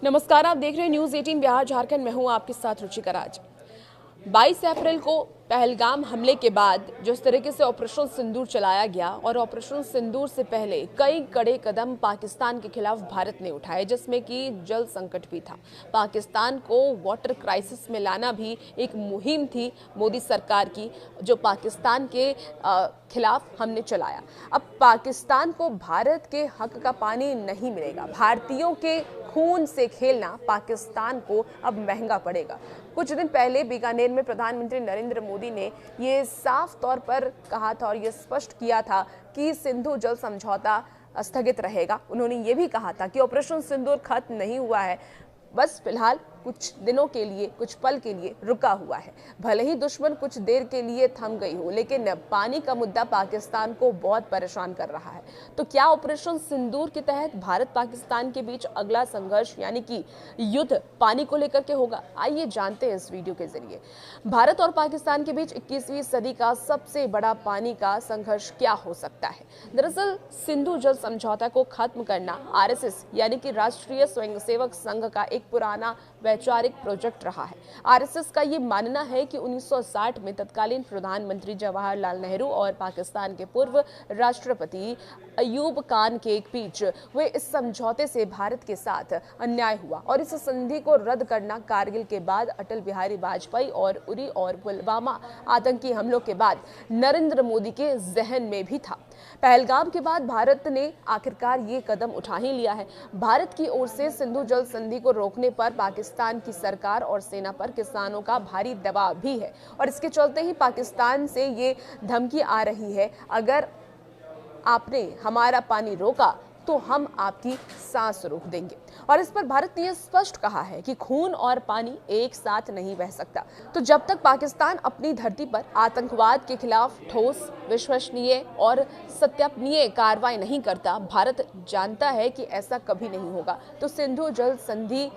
नमस्कार, आप देख रहे हैं न्यूज 18 बिहार झारखंड। मैं हूं आपके साथ रुचिका राज। 22 अप्रैल को पहलगाम हमले के बाद जिस तरीके से ऑपरेशन सिंदूर चलाया गया और ऑपरेशन सिंदूर से पहले कई कड़े कदम पाकिस्तान के खिलाफ भारत ने उठाए, जिसमें कि जल संकट भी था। पाकिस्तान को वाटर क्राइसिस में लाना भी एक मुहिम थी मोदी सरकार की, जो पाकिस्तान के खिलाफ हमने चलाया। अब पाकिस्तान को भारत के हक का पानी नहीं मिलेगा। भारतीयों के खून से खेलना पाकिस्तान को अब महंगा पड़ेगा। कुछ दिन पहले बीकानेर में प्रधानमंत्री नरेंद्र मोदी ने ये साफ तौर पर कहा था और ये स्पष्ट किया था कि सिंधु जल समझौता स्थगित रहेगा। उन्होंने ये भी कहा था कि ऑपरेशन सिंदूर खत्म नहीं हुआ है, बस फिलहाल कुछ दिनों के लिए, कुछ पल के लिए रुका हुआ है। भले ही दुश्मन कुछ देर के लिए थम गई हो, लेकिन पानी का मुद्दा पाकिस्तान को बहुत परेशान कर रहा है। तो क्या ऑपरेशन सिंदूर के तहत भारत पाकिस्तान के बीच अगला संघर्ष यानी कि युद्ध पानी को लेकर के होगा? आइए जानते हैं इस वीडियो के जरिए। भारत और पाकिस्तान के बीच 21वीं सदी का सबसे बड़ा पानी का संघर्ष क्या हो सकता है? दरअसल सिंधु जल समझौता को खत्म करना आरएसएस यानी कि राष्ट्रीय स्वयंसेवक संघ का एक पुराना वैचारिक प्रोजेक्ट रहा है। आरएसएस का ये मानना है कि 1960 में तत्कालीन प्रधानमंत्री जवाहरलाल नेहरू और पाकिस्तान के पूर्व राष्ट्रपति अयूब खान के बीच हुए इस समझौते से भारत के साथ अन्याय हुआ और इस संधि को रद्द करना कारगिल के बाद अटल बिहारी वाजपेयी और उरी और पुलवामा आतंकी हमलों के बाद नरेंद्र मोदी के जहन में भी था। पहलगाम के बाद भारत ने आखिरकार ये कदम उठा ही लिया है। भारत की ओर से सिंधु जल संधि को रोकने पर पाकिस्तान की सरकार और सेना पर किसानों का भारी दबाव भी है और इसके चलते ही पाकिस्तान से ये धमकी आ रही है, अगर आपने हमारा पानी रोका तो हम आपकी सांस रोक देंगे। और इस पर भारत ने यह स्पष्ट कहा है कि खून और पानी एक साथ नहीं बह सकता। तो जब तक पाकिस्तान अपनी धरती पर आतंकवाद के खिलाफ ठोस, विश्वसनीय और सत्यापनीय कार्रवाई नहीं करता, भारत जानता है कि ऐसा कभी नहीं होगा। तो सिंधु जल संधि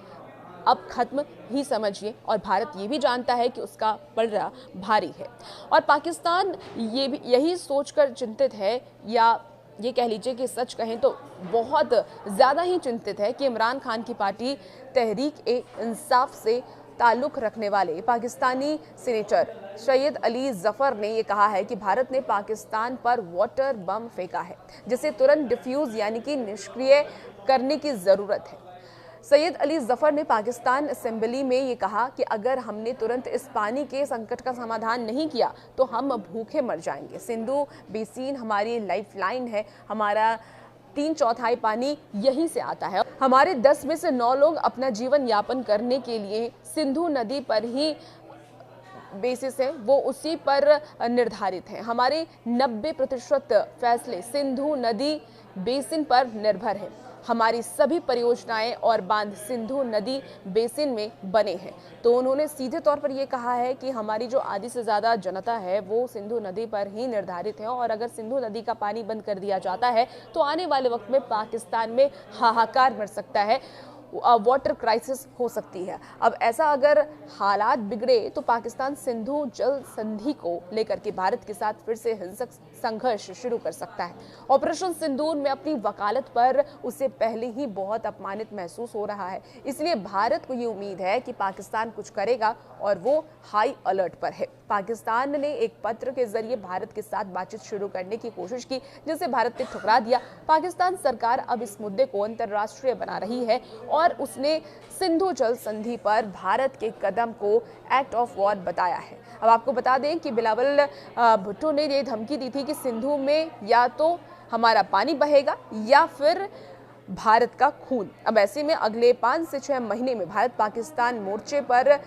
अब खत्म ही समझिए और भारत ये भी जानता है कि उसका पलड़ा भारी है और पाकिस्तान यही सोचकर चिंतित है, या ये कह लीजिए कि सच कहें तो बहुत ज़्यादा ही चिंतित है कि इमरान खान की पार्टी तहरीक-ए-इंसाफ से ताल्लुक़ रखने वाले पाकिस्तानी सीनेटर सैयद अली जफर ने ये कहा है कि भारत ने पाकिस्तान पर वाटर बम फेंका है, जिसे तुरंत डिफ्यूज़ यानी कि निष्क्रिय करने की ज़रूरत है। सैयद अली जफर ने पाकिस्तान असेंबली में ये कहा कि अगर हमने तुरंत इस पानी के संकट का समाधान नहीं किया तो हम भूखे मर जाएंगे। सिंधु बेसिन हमारी लाइफलाइन है, हमारा 3/4 पानी यहीं से आता है। हमारे 10 में से 9 लोग अपना जीवन यापन करने के लिए सिंधु नदी पर ही बेसिस है, वो उसी पर निर्धारित है। हमारे 90% फैसले सिंधु नदी बेसिन पर निर्भर है। हमारी सभी परियोजनाएं और बांध सिंधु नदी बेसिन में बने हैं। तो उन्होंने सीधे तौर पर यह कहा है कि हमारी जो आधी से ज़्यादा जनता है वो सिंधु नदी पर ही निर्धारित है और अगर सिंधु नदी का पानी बंद कर दिया जाता है तो आने वाले वक्त में पाकिस्तान में हाहाकार मच सकता है, वाटर क्राइसिस हो सकती है। अब ऐसा अगर हालात बिगड़े तो पाकिस्तान सिंधु जल संधि को लेकर के भारत के साथ फिर से हिंसक संघर्ष शुरू कर सकता है। ऑपरेशन सिंदूर में अपनी वकालत पर उसे पहले ही बहुत अपमानित महसूस हो रहा है, इसलिए भारत को ये उम्मीद है कि पाकिस्तान कुछ करेगा और वो हाई अलर्ट पर है। पाकिस्तान ने एक पत्र के जरिए भारत के साथ बातचीत शुरू करने की कोशिश की, जिसे भारत ने ठुकरा दिया। पाकिस्तान सरकार अब इस मुद्दे को अंतर्राष्ट्रीय बना रही है और उसने सिंधु जल संधि पर भारत के कदम को एक्ट ऑफ वॉर बताया है। अब आपको बता दें कि बिलावल भुट्टो ने ये धमकी दी थी कि सिंधु में या तो हमारा पानी बहेगा या फिर भारत का खून। अब ऐसे में अगले 5 से 6 महीने में भारत पाकिस्तान मोर्चे पर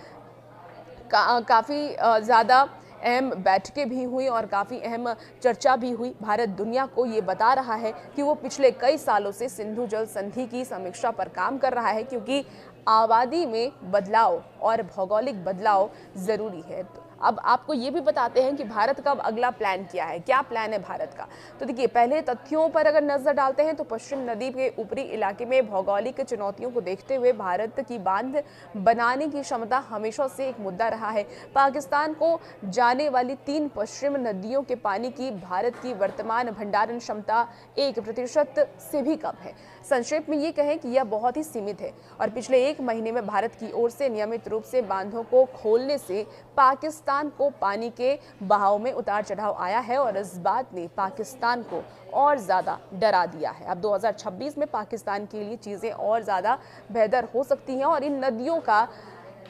काफ़ी ज़्यादा अहम बैठकें भी हुई और काफ़ी अहम चर्चा भी हुई। भारत दुनिया को ये बता रहा है कि वो पिछले कई सालों से सिंधु जल संधि की समीक्षा पर काम कर रहा है, क्योंकि आबादी में बदलाव और भौगोलिक बदलाव ज़रूरी है। अब आपको ये भी बताते हैं कि भारत का अब अगला प्लान क्या है, क्या प्लान है भारत का। तो देखिए, पहले तथ्यों पर अगर नजर डालते हैं तो पश्चिम नदी के ऊपरी इलाके में भौगोलिक चुनौतियों को देखते हुए भारत की बांध बनाने की क्षमता हमेशा से एक मुद्दा रहा है। पाकिस्तान को जाने वाली 3 पश्चिम नदियों के पानी की भारत की वर्तमान भंडारण क्षमता 1% से भी कम है। संक्षेप में ये कहें कि यह बहुत ही सीमित है और पिछले 1 महीने में भारत की ओर से नियमित रूप से बांधों को खोलने से पाकिस्तान को पानी के बहाव में उतार चढ़ाव आया है और इस बात ने पाकिस्तान को और ज़्यादा डरा दिया है। अब 2026 में पाकिस्तान के लिए चीज़ें और ज़्यादा बेहतर हो सकती हैं और इन नदियों का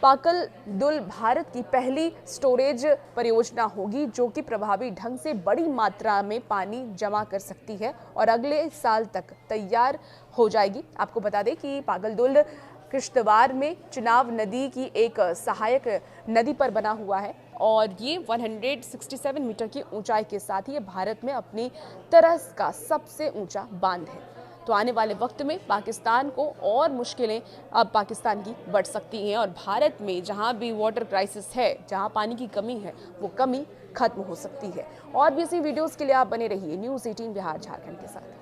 पाकल दुल भारत की पहली स्टोरेज परियोजना होगी जो कि प्रभावी ढंग से बड़ी मात्रा में पानी जमा कर सकती है और अगले साल तक तैयार हो जाएगी। आपको बता दें कि पागल दुल किश्तवाड़ में चिनाब नदी की एक सहायक नदी पर बना हुआ है और ये 167 मीटर की ऊंचाई के साथ ये भारत में अपनी तरह का सबसे ऊंचा बांध है। तो आने वाले वक्त में पाकिस्तान को और मुश्किलें अब पाकिस्तान की बढ़ सकती हैं और भारत में जहां भी वाटर क्राइसिस है, जहां पानी की कमी है, वो कमी खत्म हो सकती है। और भी ऐसी वीडियोस के लिए आप बने रहिए न्यूज़ 18 बिहार झारखंड के साथ।